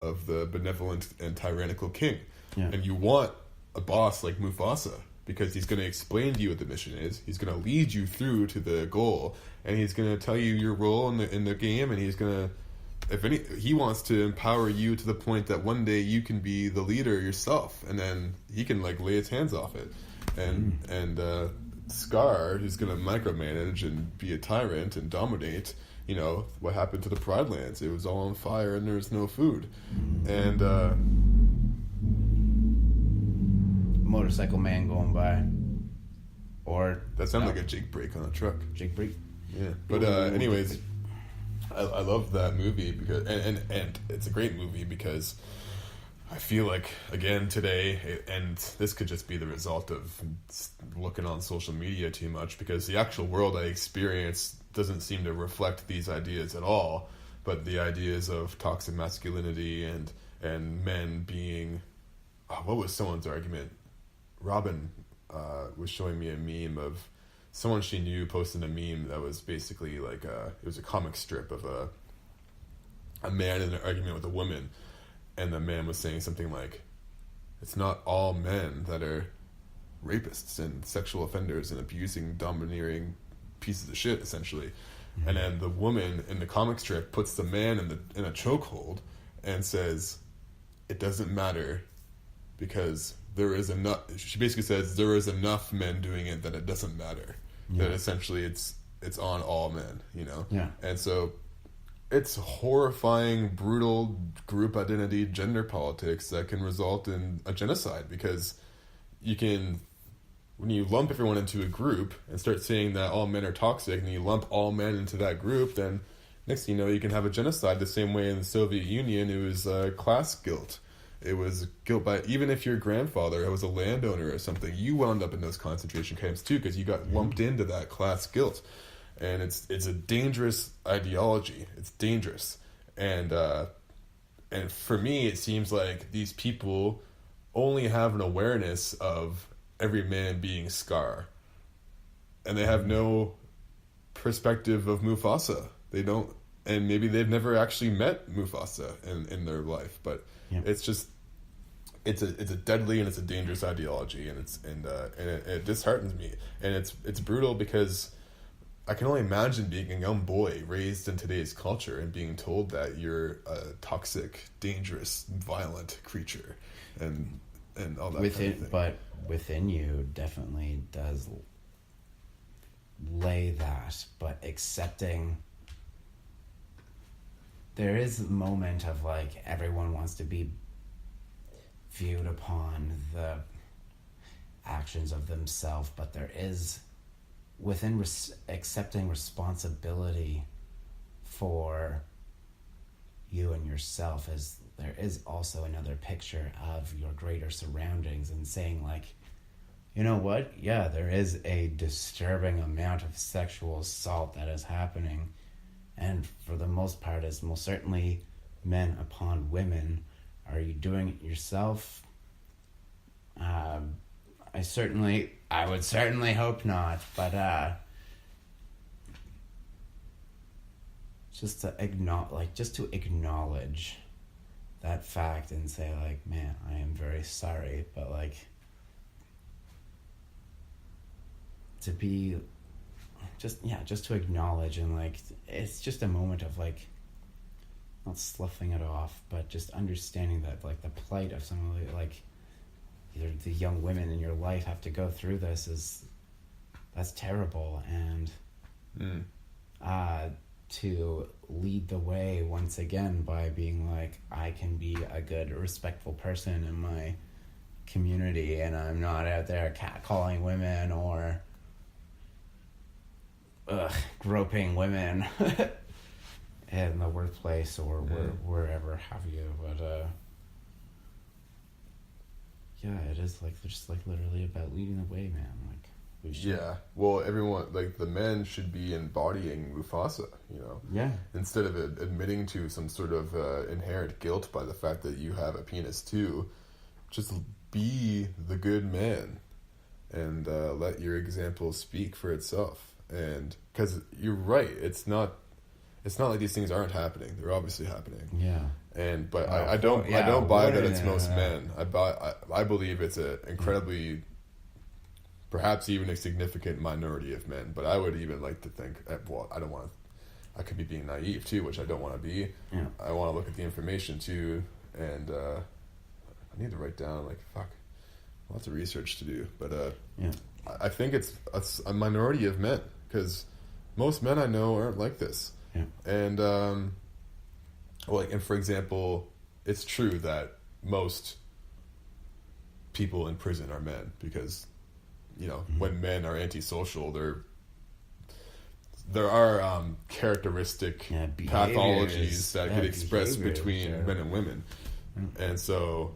of the benevolent and tyrannical king. Yeah. And you want a boss like Mufasa, because he's going to explain to you what the mission is. He's going to lead you through to the goal, and he's going to tell you your role in the game, and he's going to, he wants to empower you to the point that one day you can be the leader yourself, and then he can like lay his hands off it. And Scar, who's going to micromanage and be a tyrant and dominate. You know, what happened to the Pride Lands? It was all on fire and there was no food. And motorcycle man going by. Or that sounded like a Jake brake on a truck. Jake brake. Yeah. But anyways, I love that movie because and it's a great movie because I feel like, again, today, and this could just be the result of looking on social media too much, because the actual world I experience doesn't seem to reflect these ideas at all, but the ideas of toxic masculinity and men being... what was someone's argument? Robin was showing me a meme of someone she knew posting a meme that was basically like it was a comic strip of a man in an argument with a woman. And the man was saying something like, it's not all men that are rapists and sexual offenders and abusing, domineering pieces of shit, essentially. Mm-hmm. And then the woman in the comic strip puts the man in a chokehold and says, it doesn't matter because there is enough... She basically says there is enough men doing it that it doesn't matter. Yeah. That essentially it's on all men, you know? Yeah. And so... it's horrifying, brutal group identity, gender politics that can result in a genocide, because you can, when you lump everyone into a group and start saying that all men are toxic and you lump all men into that group, then next thing you know, you can have a genocide the same way in the Soviet Union. It was class guilt. It was guilt by, even if your grandfather was a landowner or something, you wound up in those concentration camps too, because you got lumped into that class guilt. And it's a dangerous ideology. It's dangerous. And for me, it seems like these people only have an awareness of every man being Scar. And they have no perspective of Mufasa. They don't, and maybe they've never actually met Mufasa in their life. But it's just, it's a deadly and it's a dangerous ideology, and it disheartens me. And it's brutal because I can only imagine being a young boy raised in today's culture and being told that you're a toxic, dangerous, violent creature, and all that kind of thing. But within you definitely does lay that, but accepting. There is a moment of like everyone wants to be viewed upon the actions of themselves, but there is, within accepting responsibility for you and yourself, is there is also another picture of your greater surroundings, and saying like, you know what, yeah, there is a disturbing amount of sexual assault that is happening, and for the most part is most certainly men upon women. Are you doing it yourself? I would certainly hope not, but just to acknowledge that fact and say like, man, I am very sorry, but like to be just to acknowledge, and like it's just a moment of like not sloughing it off, but just understanding that like the plight of someone like either the young women in your life have to go through this that's terrible, and to lead the way once again by being like, I can be a good, respectful person in my community, and I'm not out there catcalling women or groping women in the workplace or wherever have you. But it is like just like literally about leading the way, man. Like we should. Yeah, well, everyone, like the men should be embodying Mufasa, you know. Yeah. Instead of admitting to some sort of inherent guilt by the fact that you have a penis too, just be the good man, and let your example speak for itself. And because you're right, it's not like these things aren't happening. They're obviously happening. Yeah. But I don't buy that it's most men. I believe it's an incredibly, perhaps even a significant minority of men. But I would even like to think, well, I don't want to. I could be being naive too, which I don't want to be. Yeah. I want to look at the information too, and I need to write down lots of research to do. But I think it's a minority of men, because most men I know aren't like this. Yeah. And and for example, it's true that most people in prison are men, because when men are antisocial, there are characteristic pathologies that get expressed between men and women. And so,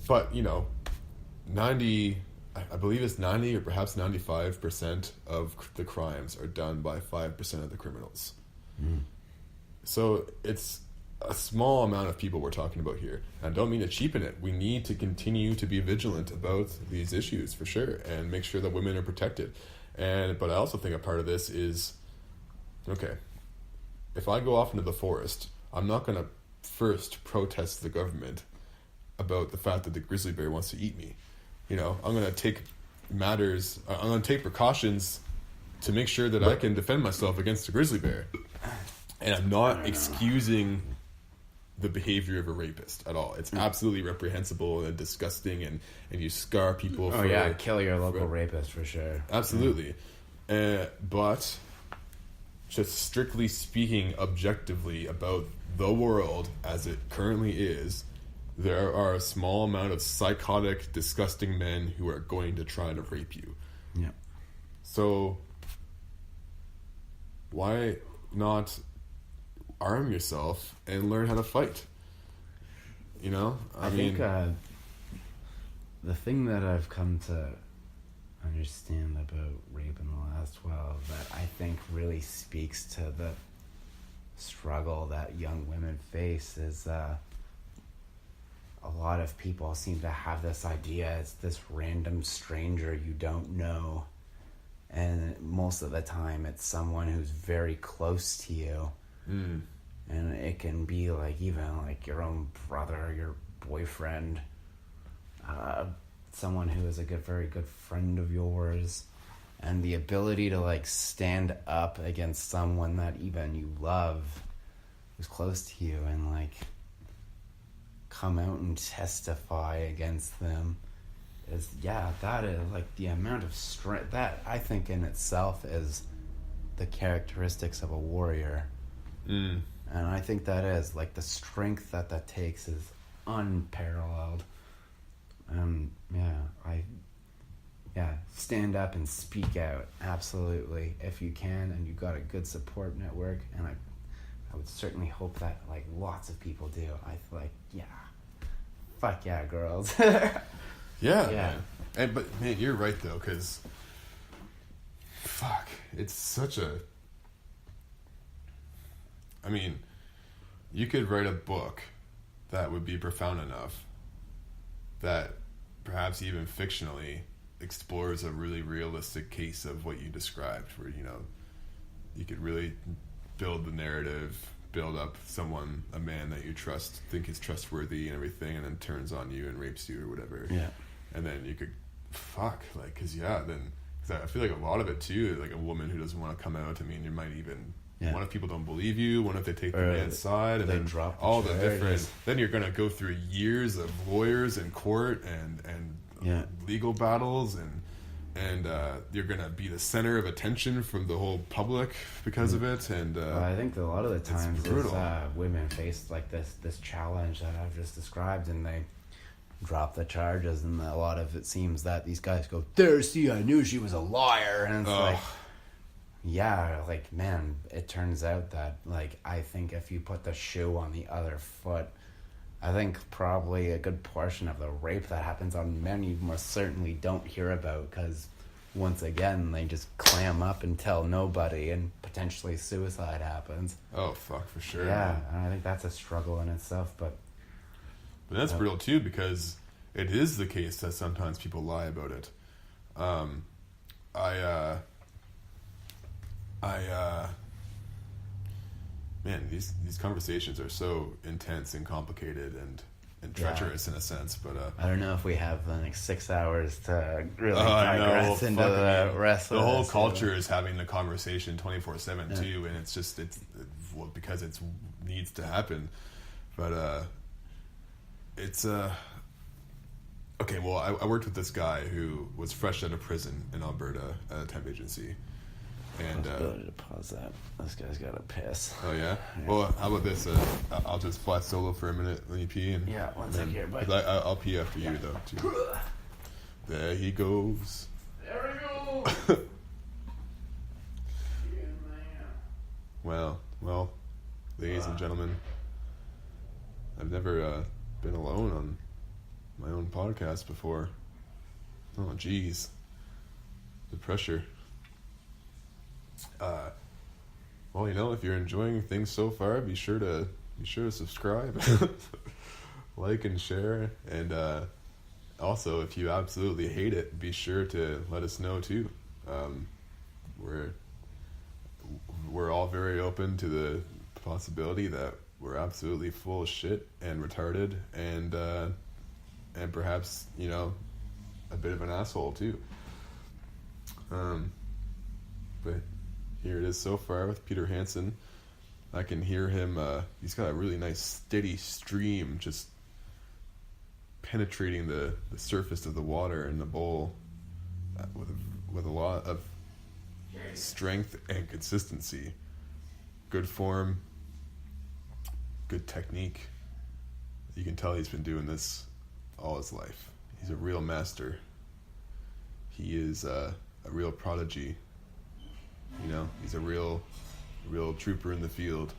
but 90, I believe it's 90 or perhaps 95% of the crimes are done by 5% of the criminals. So it's a small amount of people we're talking about here. And I don't mean to cheapen it. We need to continue to be vigilant about these issues for sure, and make sure that women are protected. But I also think a part of this is, okay, if I go off into the forest, I'm not going to first protest the government about the fact that the grizzly bear wants to eat me. I'm going to take precautions to make sure that I can defend myself against the grizzly bear. And I'm not excusing the behavior of a rapist at all. It's absolutely reprehensible and disgusting, and you scar people. Kill your local rapist for sure. Absolutely. But just strictly speaking objectively about the world as it currently is, there are a small amount of psychotic, disgusting men who are going to try to rape you. Yeah. So why not arm yourself and learn how to fight? I think the thing that I've come to understand about rape in the last while, that I think really speaks to the struggle that young women face, is a lot of people seem to have this idea it's this random stranger you don't know, and most of the time it's someone who's very close to you. And it can be even your own brother, your boyfriend, someone who is a very good friend of yours, and the ability to stand up against someone that even you love, who's close to you, and come out and testify against them is, that is the amount of strength that I think in itself is the characteristics of a warrior. And I think that is the strength that takes is unparalleled. Stand up and speak out, absolutely, if you can, and you've got a good support network, and I would certainly hope that lots of people do. I feel fuck yeah, girls. Yeah. But man, you're right though, because it's such a, I mean, you could write a book that would be profound enough that perhaps even fictionally explores a really realistic case of what you described, where you could really build the narrative, build up someone, a man that you trust, think is trustworthy and everything, and then turns on you and rapes you or whatever. Yeah. And then you could because I feel like a lot of it too, a woman who doesn't want to come out, I mean, you might even, what if people don't believe you? What if they take the man's side, and then drop all the different, then you're going to go through years of lawyers and court and legal battles, and you're going to be the center of attention from the whole public because of it. And I think a lot of the times women face this challenge that I've just described, and they drop the charges, and a lot of it seems that these guys go, there, see, I knew she was a liar, and it's man, it turns out that I think if you put the shoe on the other foot, I think probably a good portion of the rape that happens on men you most certainly don't hear about, because once again they just clam up and tell nobody, and potentially suicide happens. Oh fuck, for sure. Yeah, and I think that's a struggle in itself, but that's brutal too, because it is the case that sometimes people lie about it. man, these conversations are so intense and complicated and treacherous in a sense. But I don't know if we have like 6 hours to really digress into the rest of the whole culture is having the conversation 24/7 too, and it's because it needs to happen. But it's okay. Well, I worked with this guy who was fresh out of prison in Alberta at a temp agency. And to pause that. This guy's got a piss. Oh yeah? Well, how about this? I'll just fly solo for a minute. Let you pee, and one second here, bud. I'll pee after you though too. There he goes. There we go. Well, ladies and gentlemen, I've never been alone on my own podcast before. Oh, geez, the pressure. Well, if you're enjoying things so far, be sure to subscribe, like and share, and also if you absolutely hate it, be sure to let us know too. We're all very open to the possibility that we're absolutely full of shit and retarded, and perhaps a bit of an asshole too. But here it is so far with Peter Hansen. I can hear him. He's got a really nice steady stream just penetrating the surface of the water in the bowl with a lot of strength and consistency. Good form, good technique. You can tell he's been doing this all his life. He's a real master. He is a real prodigy. He's a real trooper in the field.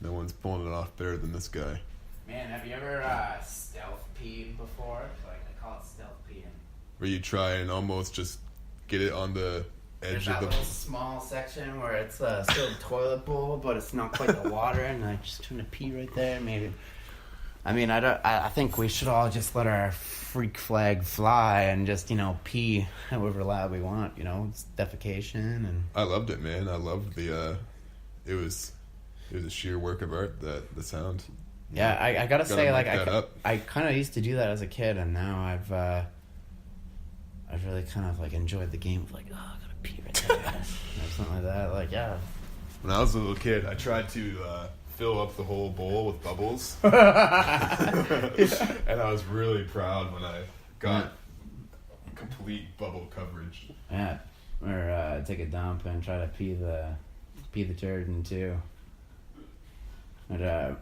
No one's pulling it off better than this guy. Man, have you ever stealth peed before? Like, I call it stealth peeing. Where you try and almost just get it on the edge of the... little small section where it's still a toilet bowl, but it's not quite the water, and I just trying to pee right there, maybe. I mean, I think we should all just let our freak flag fly and just, pee however loud we want, it's defecation. And I loved it, man. I loved the, it was a sheer work of art, the sound. Yeah, I gotta say, like, I kind of used to do that as a kid, and now I've really kind of, like, enjoyed the game of, like, oh, I gotta pee right there. Or something like that, like, yeah. When I was a little kid, I tried to, fill up the whole bowl with bubbles. And I was really proud when I got complete bubble coverage. Yeah, or take a dump and try to pee the turd too. But I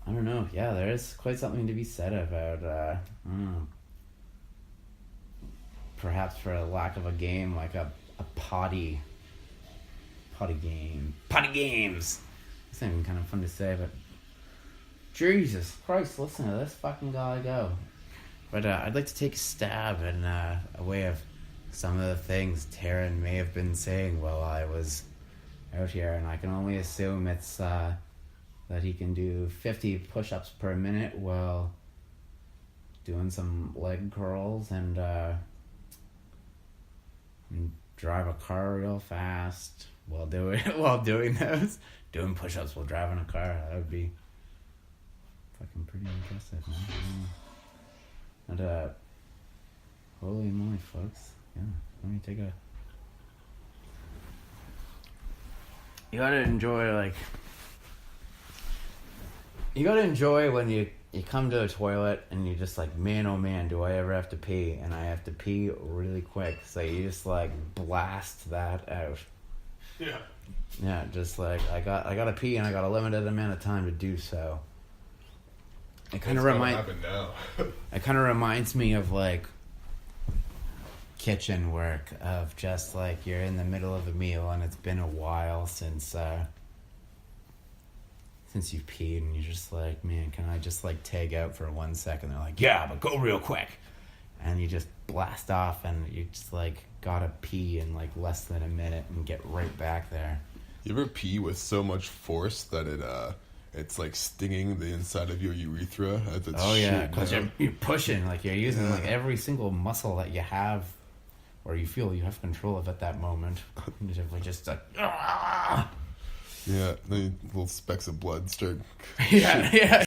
don't know. Yeah, there is quite something to be said about perhaps for a lack of a game like a potty games. It's not even kind of fun to say, but Jesus Christ, listen to this fucking guy go. But I'd like to take a stab in a way of some of the things Taran may have been saying while I was out here, and I can only assume it's that he can do 50 push-ups per minute while doing some leg curls and drive a car real fast while doing those. Doing push-ups while driving a car, that would be fucking pretty impressive, man. And holy moly, folks. Yeah, let me take a... You gotta enjoy when you come to a toilet and you're just like, man, oh man, do I ever have to pee? And I have to pee really quick. So you just like blast that out. Yeah. Yeah, just like I gotta pee and I got a limited amount of time to do so. It kind of reminds me of like kitchen work, of just like you're in the middle of a meal and it's been a while since you've peed, and you're just like, man, can I just like tag out for 1 second? They're like, yeah, but go real quick. And you just blast off and you just like gotta pee in like less than a minute and get right back there. You ever pee with so much force that it's like stinging the inside of your urethra as it's because you're pushing, like you're using like every single muscle that you have or you feel you have control of at that moment. Just like Yeah, the little specks of blood start. Yeah, yeah.